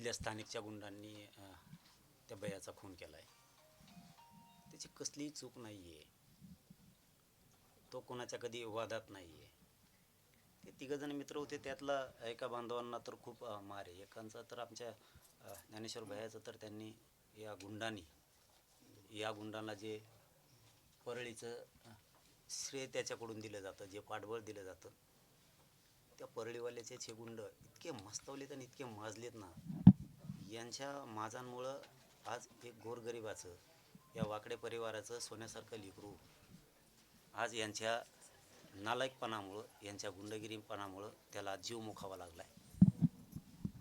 इथल्या स्थानिकच्या गुंडांनी त्या बयाचा खून केला आहे. त्याची कसलीही चूक नाही आहे. तो कोणाच्या कधी वादात नाही आहे. ते तिघंजण मित्र होते. त्यातला एका बांधवांना तर खूप मार आहे. एकांचा तर आमच्या ज्ञानेश्वर भैयाचं तर त्यांनी या गुंडांना जे परळीचं श्रेय त्याच्याकडून दिलं जातं, जे पाठबळ दिलं जातं, त्या परळीवाल्याचे हे गुंड इतके मस्तवलेत आणि इतके माजलेत ना, यांच्या माजांमुळं आज एक गोरगरिबाचं, या वाकडे परिवाराचं सोन्यासारखं लेकरू आज यांच्या नालायकपणामुळं, यांच्या गुंडगिरीपणामुळं त्याला जीव मुखावा लागला आहे.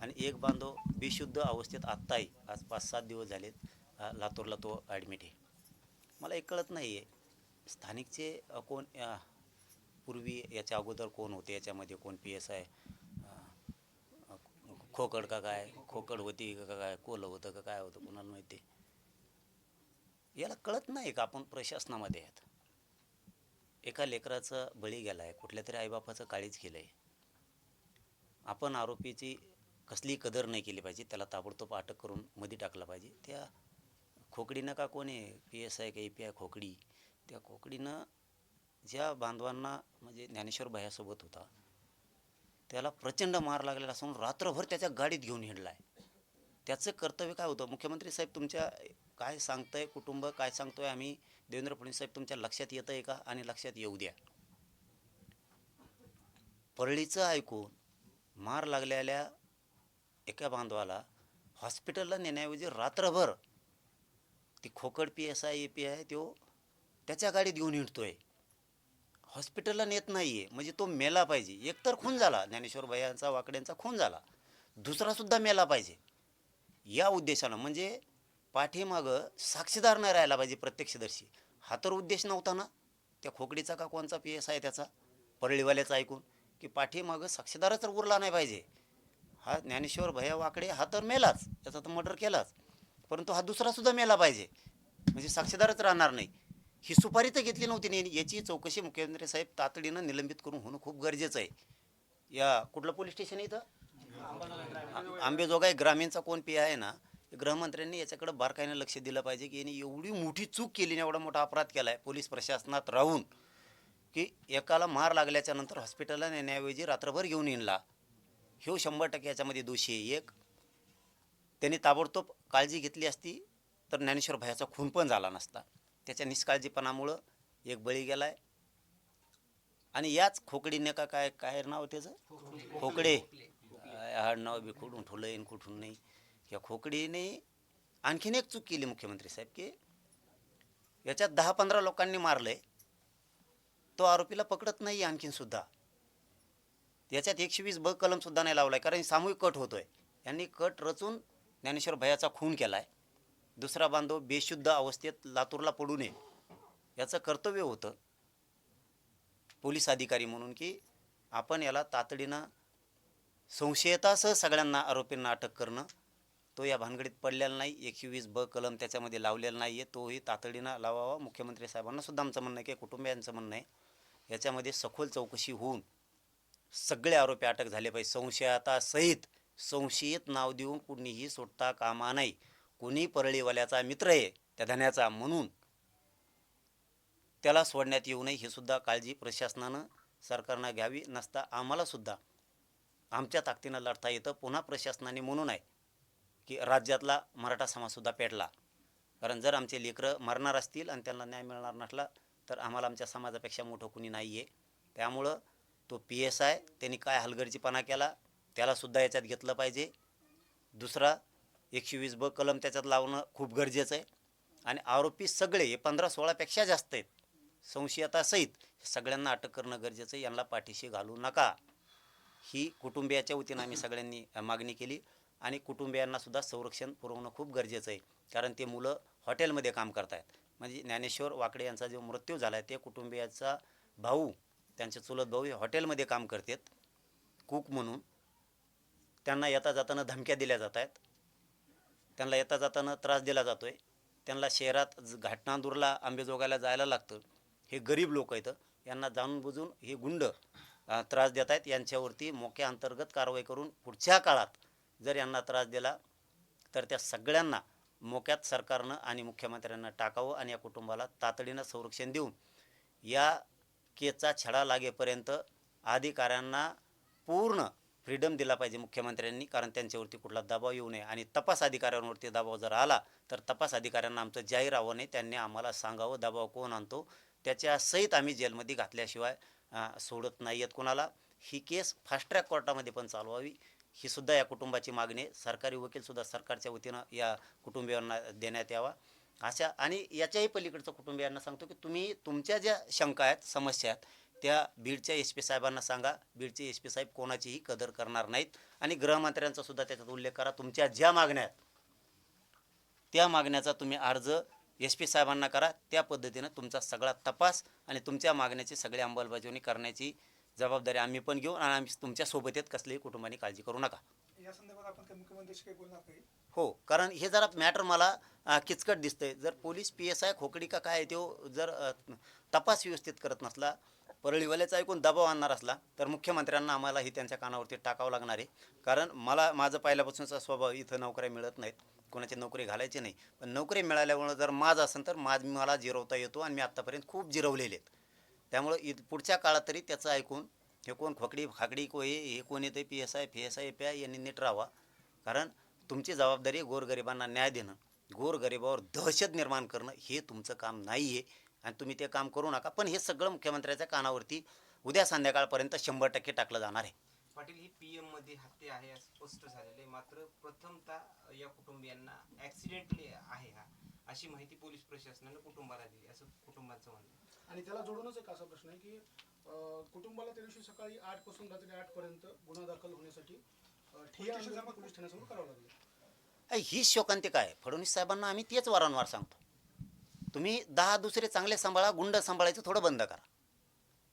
आणि एक बांधव बेशुद्ध अवस्थेत आत्ताही आज 5-7 दिवस झालेत लातूरला तो ॲडमिट आहे. मला एक कळत नाही आहे, स्थानिकचे कोण पूर्वी याच्या अगोदर कोण होते, याच्यामध्ये कोण PSI खोकड का काय, खोकड होती का काय, कोलं होतं का काय होतं, कोणाला माहिती. याला कळत नाही का आपण प्रशासनामध्ये आहेत. एका लेकराचा बळी गेला आहे, कुठल्या तरी आईबापाचं काळीच केलं आहे. आपण आरोपीची कसली कदर नाही केली पाहिजे, त्याला ताबडतोब अटक करून मध्ये टाकला पाहिजे. त्या खोकडीनं का कोण आहे, PSI का API खोकडी, त्या खोकडीनं ज्या बांधवांना म्हणजे ज्ञानेश्वर भैयासोबत होता त्याला प्रचंड मार लागलेला असून रात्रभर त्याच्या गाडीत घेऊन हिंडला आहे. त्याचं कर्तव्य काय होतं? मुख्यमंत्री साहेब तुमच्या काय सांगतंय, कुटुंब काय सांगतोय, आम्ही देवेंद्र फडणवीस साहेब तुमच्या लक्षात येतं आहे का? आणि लक्षात येऊ द्या. परळीचं ऐकून मार लागलेल्या एका बांधवाला हॉस्पिटलला नेण्याऐवजी रात्रभर ती खोकड PSI API तो त्याच्या गाडीत घेऊन हिंडतोय, हॉस्पिटलला नेत नाही आहे. म्हणजे तो मेला पाहिजे. एकतर खून झाला, ज्ञानेश्वर भैयांचा वाकड्यांचा खून झाला, दुसरासुद्धा मेला पाहिजे या उद्देशानं. म्हणजे पाठीमागं साक्षीदार नाही राहायला पाहिजे, प्रत्यक्षदर्शी. हा तर उद्देश नव्हता ना त्या खोकडीचा का कोणचा PSI त्याचा परळीवाल्याचा ऐकून, की पाठीमागं साक्षीदारच तर उरला नाही पाहिजे. हा ज्ञानेश्वर भैया वाकडे हा तर मेलाच, त्याचा तर मर्डर केलाच, परंतु हा दुसरासुद्धा मेला पाहिजे, म्हणजे साक्षीदारच राहणार नाही. ही सुपारी तर घेतली नव्हती नाही. याची चौकशी मुख्यमंत्री साहेब तातडीनं निलंबित करून होणं खूप गरजेचं आहे. या कुठलं पोलीस स्टेशन इथं आंबेजोगाई ग्रामीणचा कोण PI आहे ना, गृहमंत्र्यांनी याच्याकडे बारकाईनं लक्ष दिलं पाहिजे, की यांनी एवढी मोठी चूक केली, एवढा मोठा अपराध केला आहे पोलीस प्रशासनात राहून, की एकाला मार लागल्याच्या नंतर हॉस्पिटलला नेण्याऐवजी रात्रभर घेऊन येणला. ह्यो 100% याच्यामध्ये दोषी आहे. एक, त्यांनी ताबडतोब काळजी घेतली असती तर ज्ञानेश्वर भैयाचा खून पण झाला नसता. त्याच्या निष्काळजीपणामुळं एक बळी गेला आहे. आणि याच खोकडीने का काय काय नाव त्याचं, खोकडे, हा नाव बी कुठून ठुलं येईन कुठून नाही. या खोकडीने आणखीन एक चूक केली मुख्यमंत्री साहेब, की याच्यात 10-15 लोकांनी मारलंय, तो आरोपीला पकडत नाही आणखीन सुद्धा. याच्यात 120B कलमसुद्धा नाही लावलाय, कारण सामूहिक कट होतोय. यांनी कट रचून ज्ञानेश्वर भैयाचा खून केला आहे. दुसरा बांधव बेशुद्ध अवस्थेत लातूरला पडू नये याचं कर्तव्य होतं पोलीस अधिकारी म्हणून, की आपण याला तातडीनं संशयतासह सगळ्यांना आरोपींना अटक करणं. तो या भानगडीत पडलेला नाही. 120B कलम त्याच्यामध्ये लावलेला नाही आहे, तोही तातडीनं लावावा. मुख्यमंत्री साहेबांना सुद्धा आमचं म्हणणं आहे, की कुटुंबियांचं म्हणणं आहे, याच्यामध्ये सखोल चौकशी होऊन सगळे आरोपी अटक झाले पाहिजे संशयतासहित. संशयित नाव देऊन कुणीही सुटता कामा नाही. कोणी परळीवाल्याचा मित्र आहे त्या धन्याचा म्हणून त्याला सोडण्यात येऊ नये, ही सुद्धा काळजी प्रशासनानं सरकारनं घ्यावी. नसता आम्हालासुद्धा आमच्या ताकदीनं लढता येतं. पुन्हा प्रशासनाने म्हणून आहे, की राज्यातला मराठा समाजसुद्धा पेटला. कारण जर आमचे लेकरं मरणार असतील आणि त्यांना न्याय मिळणार नसला तर आम्हाला आमच्या समाजापेक्षा मोठं कुणी नाही आहे. त्यामुळं तो PSI त्यांनी काय हलगर्जीपणा केला त्यालासुद्धा याच्यात घेतलं पाहिजे. दुसरा 120B कलम त्याच्यात लावणं खूप गरजेचं आहे. आणि आरोपी सगळे हे 15-16पेक्षा जास्त आहेत संशयतासहित, सगळ्यांना अटक करणं गरजेचं आहे. यांना पाठीशी घालू नका, ही कुटुंबियाच्या वतीनं आम्ही सगळ्यांनी मागणी केली. आणि कुटुंबियांनासुद्धा संरक्षण पुरवणं खूप गरजेचं आहे, कारण ते मुलं हॉटेलमध्ये काम करत आहेत. म्हणजे ज्ञानेश्वर वाकडे यांचा जो मृत्यू झाला आहे ते कुटुंबियाचा भाऊ, त्यांचे चुलत भाऊ हे हॉटेलमध्ये काम करतात कुक म्हणून. त्यांना येता जाताना धमक्या दिल्या जात आहेत, त्यांना येता जाताना त्रास दिला जातो आहे. त्यांना शहरात घाटनांदूरला आंबेजोगाईला जायला लागतं. हे गरीब लोक आहेत, यांना जाणून बुजून हे गुंड त्रास देत आहेत. यांच्यावरती मोक्या अंतर्गत कारवाई करून पुढच्या काळात जर यांना त्रास दिला तर त्या सगळ्यांना मोक्यात सरकारनं आणि मुख्यमंत्र्यांना टाकावं आणि या कुटुंबाला तातडीनं संरक्षण देऊन या केसचा छडा लागेपर्यंत अधिकाऱ्यांना पूर्ण फ्रीडम दिला पाहिजे मुख्यमंत्र्यांनी, कारण त्यांच्यावरती कुठला दबाव येऊ नये. आणि तपास अधिकाऱ्यांवरती दबाव जर आला तर तपास अधिकाऱ्यांना आमचं जाहीर आव्हान, त्यांनी आम्हाला सांगावं दबाव कोण आणतो, त्याच्यासहित आम्ही जेलमध्ये घातल्याशिवाय सोडत नाही आहेत कोणाला. ही केस फास्ट ट्रॅक कोर्टामध्ये पण चालवावी, ही सुद्धा या कुटुंबाची मागणी आहे. सरकारी वकीलसुद्धा सरकारच्या वतीनं या कुटुंबियांना देण्यात यावा अशा. आणि याच्याही पलीकडचं कुटुंबियांना सांगतो की तुम्ही तुमच्या ज्या शंका आहेत, समस्या आहेत, त्या बीडच्या एस पी साहेबांना सांगा. बीडचे एस पी साहेब कोणाचीही कदर करणार नाहीत. आणि गृहमंत्र्यांचा सुद्धा त्याच्यात उल्लेख करा. तुमच्या ज्या मागण्या आहेत त्या मागण्याचा तुम्ही अर्ज एस पी साहेबांना करा. त्या पद्धतीनं तुमचा सगळा तपास आणि तुमच्या मागण्याची सगळी अंमलबजावणी करण्याची जबाबदारी आम्ही पण घेऊ. आणि आम्ही तुमच्या सोबत आहेत, कसलीही कुटुंबाने काळजी करू नका. या संदर्भात आपण काही मुख्यमंत्र्यांशी काही बोलणार काही? हो, कारण हे जरा मॅटर मला किचकट दिसतंय. जर पोलीस PSI खोकडी का काय तो जर तपास व्यवस्थित करत नसला, परळीवाल्याचा ऐकून दबाव आणणार असला, तर मुख्यमंत्र्यांना आम्हालाही त्यांच्या कानावरती टाकावं लागणार आहे. कारण माझं पहिल्यापासूनचा स्वभाव, इथं नोकऱ्या मिळत नाहीत, कोणाची नोकरी घालायची नाही, पण नोकरी मिळाल्यामुळं जर माझं असेल तर मला जिरवता येतो. आणि मी आत्तापर्यंत खूप जिरवलेले आहेत. त्यामुळं पुढच्या काळात तरी त्याचं ऐकून हे कोण खोकडी खाकडी हे कोण येते PSI FSI FI यांनी नीट राहावा. कारण तुमची जबाबदारी गोरगरिबांना न्याय देणं, गोरगरिबावर दहशत निर्माण करणं हे तुमचं काम नाही आहे. आणि तुम्ही ते काम करू नका. पण हे सगळं मुख्यमंत्र्याच्या कानावरती उद्या संध्याकाळपर्यंत 100% टाकलं जाणार आहे. पाटील, ही PM मध्ये हत्या आहे असं स्पष्ट झालेले, मात्र प्रथमतः या कुटुंबियांना ऍक्सिडेंटली आहे हा, अशी माहिती पोलीस प्रशासनाने कुटुंबाला दिली, असं कुटुंबाचं म्हणणं आहे. आणि त्याला जोडूनच एक असा प्रश्न आहे की कुटुंबाला त्या दिवशी सकाळी 8 पासून रात्री 8 पर्यंत गुन्हा दाखल होण्यासाठी ठिय्या आंदोलन पोलीस ठाण्यासमोर करावं लागलं. ही शोकांतिका आहे. फडणवीस साहेबांना आम्ही तेच वारंवार सांगतो, तुम्ही 10 दुसरे चांगले सांभाळा, गुंड सांभाळायचं थोडं बंद करा.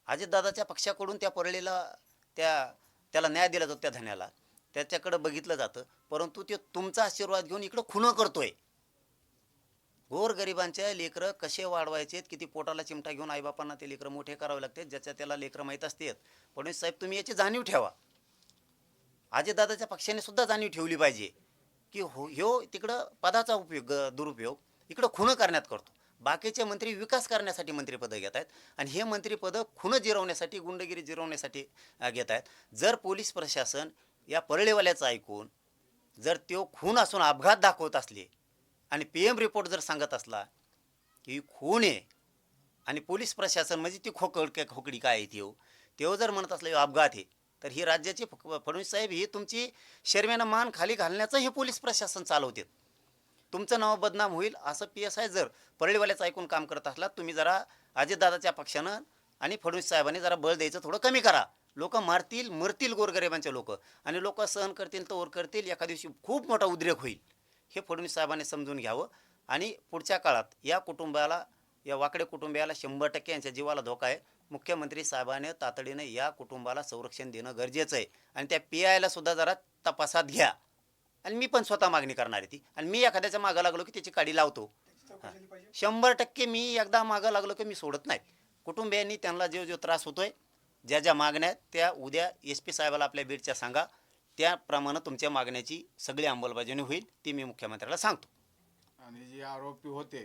अजितदादाच्या पक्षाकडून त्या परळीला त्याला न्याय दिला जातो, त्या धन्याला त्याच्याकडं बघितलं जातं, परंतु ते तुमचा आशीर्वाद घेऊन इकडं खुनं करतोय. गोरगरिबांच्या लेकरं कसे वाढवायचे, किती पोटाला चिमटा घेऊन आईबापांना ते लेकरं मोठे करावे लागते, ज्याच्या त्याला लेकरं माहीत असतात. फडणवीस साहेब, तुम्ही याची जाणीव ठेवा. अजितदादाच्या पक्षाने सुद्धा जाणीव ठेवली पाहिजे की ह्यो तिकडं पदाचा दुरुपयोग इकडं खुनं करण्यात करतो. बाकीचे मंत्री विकास करण्यासाठी मंत्रिपदं घेत आहेत आणि हे मंत्रिपदं खुनं जिरवण्यासाठी, गुंडगिरी जिरवण्यासाठी घेत आहेत. जर पोलीस प्रशासन या परळीवाल्याचं ऐकून जर तो खून असून अपघात दाखवत असले आणि PM रिपोर्ट जर सांगत असला की खून आहे, आणि पोलीस प्रशासन म्हणजे ती खोकडी काय आहे तेव्हा जर म्हणत असलं अपघात आहे, तर ही राज्याची फडणवीस साहेब ही तुमची शर्मेनं मान खाली घालण्याचं हे पोलीस प्रशासन चालवते. तुमचं नाव बदनाम होईल असं PSI जर परळीवाल्याचं ऐकून काम करत असला, तुम्ही जरा अजितदादाच्या पक्षानं आणि फडणवीस साहेबांनी जरा बळ द्यायचं थोडं कमी करा. लोक मारतील, मरतील गोरगरिबांचे लोक, आणि लोक सहन करतील तर करतील. एका दिवशी खूप मोठा उद्रेक होईल, हे फडणवीस साहेबांनी समजून घ्यावं. आणि पुढच्या काळात या कुटुंबाला, या वाकडे कुटुंबियाला 100% यांच्या जीवाला धोका आहे. मुख्यमंत्री साहेबांनी तातडीनं या कुटुंबाला संरक्षण देणं गरजेचं आहे. आणि त्या PIला सुद्धा जरा तपासात घ्या. आणि मी पण स्वतः मागणी करणार आहे ती. आणि मी एखाद्याच्या मागं लागलो की त्याची काडी लावतो. 100% मी एकदा मागं लागलो की मी सोडत नाही. कुटुंबियांनी त्यांना जो त्रास होतोय, ज्या मागण्या आहेत त्या उद्या SP साहेबाला आपल्या बीडच्या सांगा. त्याप्रमाणे तुमच्या मागण्याची सगळी अंमलबजावणी होईल, ती मी मुख्यमंत्र्याला सांगतो. आणि जे आरोपी होते